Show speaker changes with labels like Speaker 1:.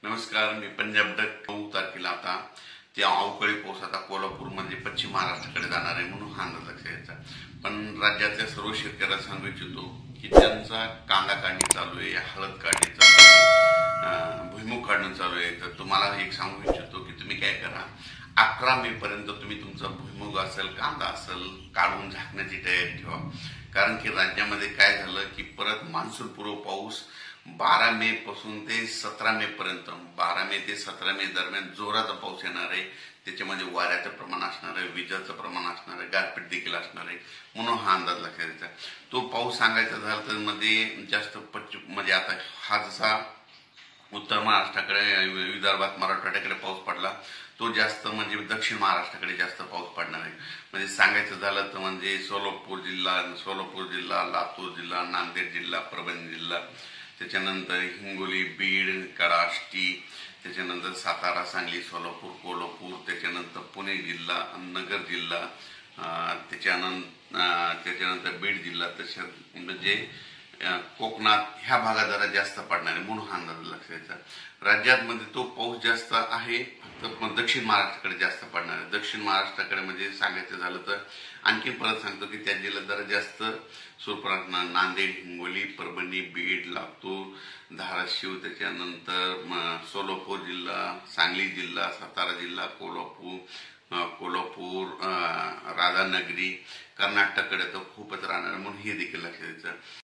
Speaker 1: नमस्कार, मी पंजाब डक 9 तारखेला आता ते अवकाळी पाऊस आता कोल्हापूरमध्ये पश्चिम महाराष्ट्राकडे जाणार आहे म्हणून हा अंदाज लक्षात यायचा। पण राज्यातल्या सर्व शेतकऱ्यांना सांगू इच्छितो की त्यांचा कांदा काढणी चालू आहे, हळद काढणी चालू आहे, भुईमूग काढणं चालू आहे। तर तुम्हाला एक सांगू इच्छितो की तुम्ही काय करा, 11 मे पर्यंत तुम्ही तुमचा भुईमूग असेल, कांदा असेल काढून झाकण्याची तयारी ठेवा। कारण की राज्यामध्ये काय झालं की परत मान्सून पूर्व पाऊस 12 मे पासून ते 17 मे पर्यंत 12 मे ते 17 मे दरम्यान जोराचा पाऊस येणार आहे। त्याच्यामध्ये वाऱ्याचं प्रमाण असणार आहे, विजाचं प्रमाण असणार आहे, गारपीट देखील असणार आहे म्हणून हा अंदाज लक्षात घ्यायचा। तो पाऊस सांगायचा झाला तर मध्ये जास्त म्हणजे आता हा जसा उत्तर महाराष्ट्राकडे, विदर्भात, मराठवाड्याकडे पाऊस पडला तो जास्त म्हणजे दक्षिण महाराष्ट्राकडे जास्त पाऊस पडणार आहे। म्हणजे सांगायचं झालं तर म्हणजे सोलापूर जिल्हा, लातूर जिल्हा, नांदेड जिल्हा, परभणी जिल्हा, त्याच्यानंतर हिंगोली, बीड, आष्टी, त्याच्यानंतर सातारा, सांगली, सोलापूर, कोल्हापूर, त्याच्यानंतर पुणे जिल्हा, नगर जिल्हा, त्याच्यानंतर बीड जिल्हा, तसेच म्हणजे कोकणात ह्या भागात जरा जास्त पडणार आहे म्हणून हा अंदाज लक्षात घ्यायचा। राज्यात मध्ये तो पाऊस जास्त आहे तर दक्षिण महाराष्ट्राकडे जास्त पडणार आहे। दक्षिण महाराष्ट्राकडे म्हणजे सांगायचं झालं तर आणखी परत सांगतो की त्या जिल्ह्यात जरा जास्त स्वरूपात नांदेड, हिंगोली, परभणी, बीड, लातूर, धाराशिव, त्याच्यानंतर सोलापूर जिल्हा, सांगली जिल्हा, सातारा जिल्हा, कोल्हापूर, राधानगरी, कर्नाटककडे तर खूपच राहणार म्हणून हे देखील लक्षात द्यायचं।